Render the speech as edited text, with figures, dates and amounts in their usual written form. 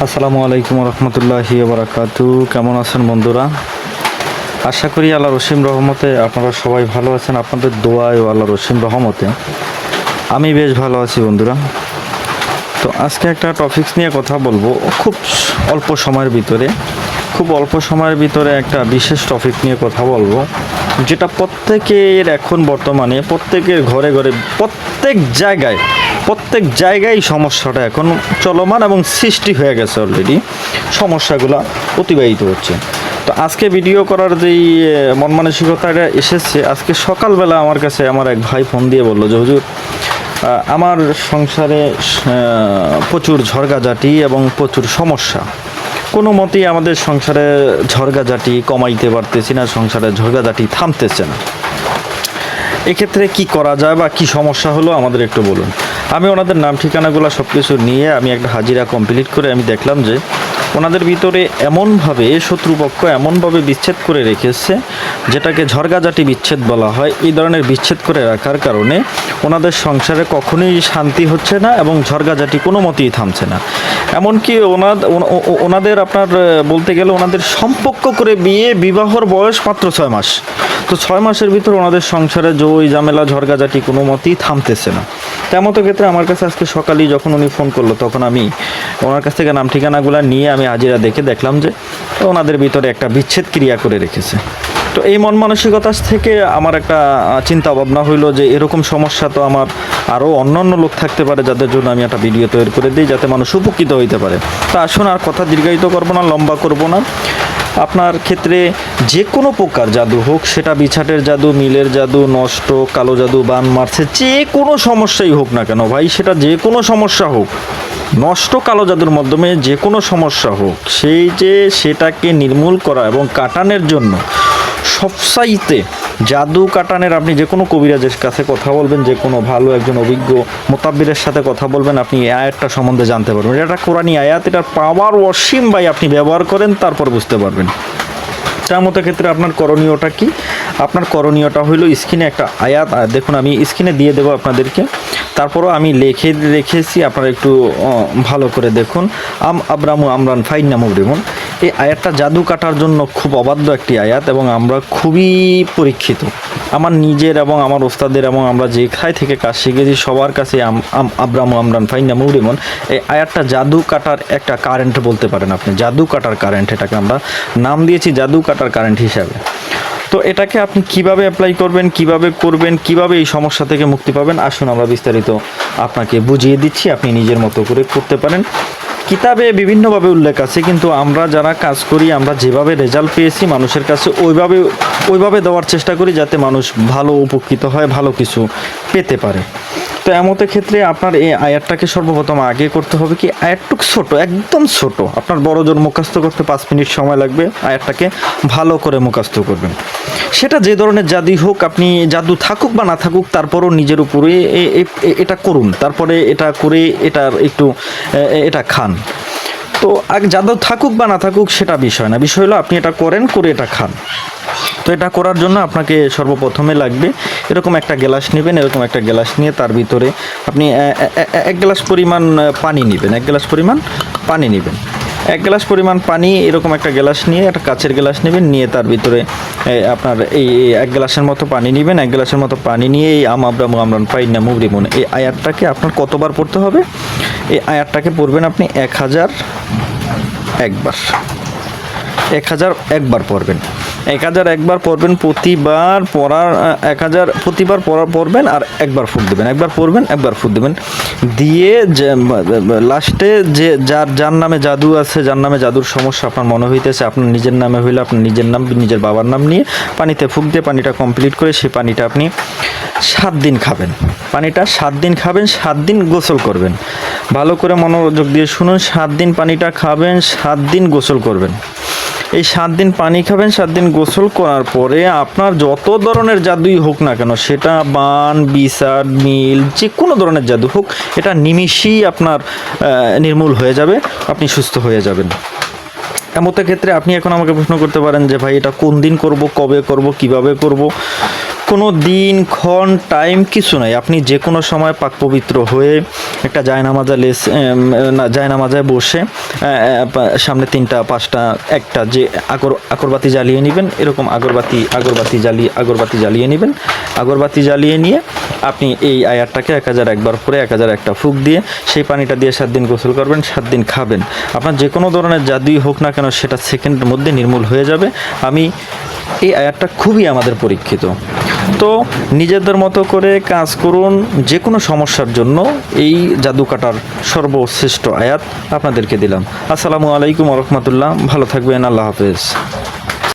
আসসালামু আলাইকুম রহমতুল্লাহি বারাকাতু। কেমন আছেন বন্ধুরা? আশা করি আল্লাহ রসিম রহমতে আপনারা সবাই ভালো আছেন। আপনাদের দোয়ায় ও আল্লাহ রসিম রহমতে আমি বেশ ভালো আছি বন্ধুরা। তো আজকে একটা টপিকস নিয়ে কথা বলবো, খুব অল্প সময়ের ভিতরে একটা বিশেষ টপিক নিয়ে কথা বলবো, যেটা প্রত্যেকের এখন বর্তমানে প্রত্যেকের ঘরে ঘরে প্রত্যেক জায়গায় সমস্যাটা এখন চলমান এবং সৃষ্টি হয়ে গেছে। অলরেডি সমস্যাগুলো অতিবাহিত হচ্ছে। তো আজকে ভিডিও করার যেই মন মানসিকতাটা এসেছে, আজকে সকালবেলা আমার কাছে আমার এক ভাই ফোন দিয়ে বললো যে হুজুর, আমার সংসারে প্রচুর ঝড়গাঝাটি এবং প্রচুর সমস্যা। কোনো মতেই আমাদের সংসারে ঝড়গাঝাটি কমাইতে পারতেছি না, সংসারে ঝড়গাঝাটি থামতেছে না। এক্ষেত্রে কি করা যায় বা কি সমস্যা হলো আমাদের একটু বলুন। আমি ওনাদের নাম ঠিকানাগুলো সব কিছু নিয়ে আমি একটা হাজিরা কমপ্লিট করে আমি দেখলাম যে ওনাদের ভিতরে এমনভাবে শত্রুপক্ষ এমনভাবে বিচ্ছেদ করে রেখেছে, যেটাকে ঝড়গাঝাটি বিচ্ছেদ বলা হয়। এই ধরনের বিচ্ছেদ করে রাখার কারণে ওনাদের সংসারে কখনোই শান্তি হচ্ছে না এবং ঝড়গাঝাটি কোনো মতেই থামছে না। এমনকি ওনাদের আপনার বলতে গেলে ওনাদের সম্পর্ক করে বিবাহর বয়স মাত্র 6 মাস। তো 6 মাসের ভিতর ওনাদের সংসারে ওই ঝামেলা ঝড়গাঝাটি কোনো মতেই থামতেছে না। তেমন ক্ষেত্রে আমার কাছে আজকে সকালেই যখন উনি ফোন করলো, তখন আমি ওনার কাছ থেকে নাম ঠিকানাগুলো নিয়ে আমি হাজিরা দেখলাম যে ওনাদের ভিতরে একটা বিচ্ছেদ ক্রিয়া করে রেখেছে। তো এই মন মানসিকতা থেকে আমার একটা চিন্তা ভাবনা হইলো যে এরকম সমস্যা তো আমার আরও অন্যান্য লোক থাকতে পারে, যাদের জন্য আমি একটা ভিডিও তৈরি করে দিই, যাতে মানুষ উপকৃত হইতে পারে। তো আসুন, আর কথা দীর্ঘায়িত করবো না, লম্বা করবো না। আপনার ক্ষেত্রে যে কোনো প্রকার জাদু হোক, সেটা বিছাটের জাদু, মিলের জাদু, নষ্ট, কালো জাদু, বান মারছে, যে কোনো সমস্যাই হোক না কেন ভাই, সেটা যে কোনো সমস্যা হোক, নষ্ট কালো জাদুর মাধ্যমে যে কোনো সমস্যা হোক, সেটাকে নির্মূল করা এবং কাটানোর জন্য সবচাইতে জাদু কাটানের আপনি যে কোনো কবিরাজের কাছে কথা বলবেন, যে কোনো ভালো একজন অভিজ্ঞ মোতাব্বিরের সাথে কথা বলবেন, আপনি এই আয়াতটা সম্বন্ধে জানতে পারবেন। এটা কোরআনী আয়াত, এটার পাওয়ার অসীম ভাই। আপনি ব্যবহার করেন, তারপর বুঝতে পারবেন। তার মতো ক্ষেত্রে আপনার করণীয়টা কি? আপনার করণীয়টা হইল, স্ক্রিনে একটা আয়াত দেখুন, আমি স্ক্রিনে দিয়ে দেবো আপনাদেরকে, তারপরও আমি রেখেছি, আপনারা একটু ভালো করে দেখুন। আবরামু আমরান ফাইন্না মুবরিমুন। এই আয়াতটা জাদু কাটার জন্য খুব অবাধ্য একটি আয়াত এবং আমরা খুবই পরীক্ষিত। আমার নিজের এবং আমার ওস্তাদের এবং আমরা যেখানে থেকে কাজ শিখেছি সবার কাছে আবরামু আমরান ফাইন্না মুবরিমুন, এই আয়াতটা জাদু কাটার একটা কারেন্ট বলতে পারেন আপনি। জাদু কাটার কারেন্ট, এটাকে আমরা নাম দিয়েছি জাদু কাটার কারেন্ট হিসাবে। তো এটাকে আপনি কিভাবে অ্যাপ্লাই করবেন, কিভাবে করবেন, কিভাবে এই সমস্যা থেকে মুক্তি পাবেন, আসুন আমরা বিস্তারিত আপনাকে বুঝিয়ে দিচ্ছি। আপনি নিজের মতো করে করতে পারেন। কিতাবে বিভিন্নভাবে উল্লেখ আছে, কিন্তু আমরা যারা কাজ করি, আমরা যেভাবে রেজাল্ট পেয়েছি মানুষের কাছে ওইভাবে দেওয়ার চেষ্টা করি, যাতে মানুষ ভালো উপকৃত হয়, ভালো কিছু পেতে পারে। তো এমত ক্ষেত্রে আপনার এই আয়াতটাকে সর্বপ্রথম আগে করতে হবে কি, আয়াতটুক ছোট, একদম ছোট। আপনার বড় জোর মুখস্থ করতে 5 মিনিট সময় লাগবে। আয়াতটাকে ভালো করে মুখস্থ করবেন। সেটা যে ধরনের জাদুই হোক, আপনি জাদু থাকুক বা না থাকুক, তারপরও নিজের উপরে এটা করুন। তারপরে এটা করে এটা খান। তো জাদু থাকুক বা না থাকুক সেটা বিষয় না, বিষয় হলো আপনি এটা করেন, করে এটা খান। তো এটা করার জন্য আপনাকে সর্বপ্রথমে লাগবে এরকম একটা গ্লাস নেবেন। এরকম একটা গ্লাস নিয়ে তার ভিতরে আপনি 1 গ্লাস পরিমাণ পানি নেবেন। 1 গ্লাস পরিমাণ পানি নেবেন। 1 গ্লাস পরিমাণ পানি, এরকম একটা গ্লাস নিয়ে, একটা কাচের গ্লাস নেবেন, নিয়ে তার ভিতরে আপনার এই 1 গ্লাসের মতো পানি নেবেন। 1 গ্লাসের মতো পানি নিয়ে এই আবরামু আমরান ফাইন্না মুবরিমুন, এই আয়াতটাকে আপনার কতবার পড়তে হবে? এই আয়াতটাকে পড়বেন আপনি 1001 বার। 1001 বার পড়বেন। 1001 বার পড়বেন। প্রতিবার পড়বেন আর একবার ফুঁক দেবেন। একবার পড়বেন, একবার ফুঁক দেবেন, দিয়ে লাস্টে যার নামে জাদু আছে, যার নামে জাদুর সমস্যা আপনার মনে হইতেছে, আপনার নিজের নামে হইলে আপনার নিজের নাম, নিজের বাবার নাম নিয়ে পানিতে ফুঁক দিয়ে পানিটা কমপ্লিট করে সেই পানিটা আপনি 7 দিন খাবেন। পানিটা 7 দিন খাবেন, 7 দিন গোসল করবেন। ভালো করে মনোযোগ দিয়ে শুনুন, 7 দিন পানিটা খাবেন, 7 দিন গোসল করবেন। এই 7 দিন পানি খাবেন, 7 দিন গোসল করার পরে আপনার যত ধরনের জাদুই হোক না কেন, সেটা বান, বিচার, মিল, যে কোনো ধরনের জাদু হোক, এটা নিমিষেই আপনার নির্মূল হয়ে যাবে, আপনি সুস্থ হয়ে যাবেন। এমত ক্ষেত্রে আপনি এখন আমাকে প্রশ্ন করতে পারেন যে ভাই, এটা কোন দিন করব, কবে করব, কিভাবে করব? কোনো দিন ক্ষণ টাইম কিছু নাই, আপনি যে কোনো সময় পাক পবিত্র হয়ে একটা জায়নামাজায় বসে সামনে 3টা 5টা একটা যে আগরবাতি জ্বালিয়ে নেবেন, এরকম আগরবাতি জ্বালিয়ে নেবেন। আগরবাতি জ্বালিয়ে নিয়ে আপনি এই আয়াতটাকে 1001 বার পরে 1001টা ফুঁক দিয়ে সেই পানিটা দিয়ে 7 দিন গোসল করবেন, 7 দিন খাবেন। আপনার যে কোনো ধরনের জাদুই হোক না কেন সেটা সেকেন্ডের মধ্যে নির্মূল হয়ে যাবে। এই আয়াতটা খুবই আমাদের পরীক্ষিত। তো নিজেদের মতো করে কাজ করুন। যে কোনো সমস্যার জন্য এই জাদু কাটার সর্বশ্রেষ্ঠ আয়াত আপনাদেরকে দিলাম। আসসালামু আলাইকুম ওয়া রাহমাতুল্লাহ। ভালো থাকবেন। আল্লাহ হাফেজ।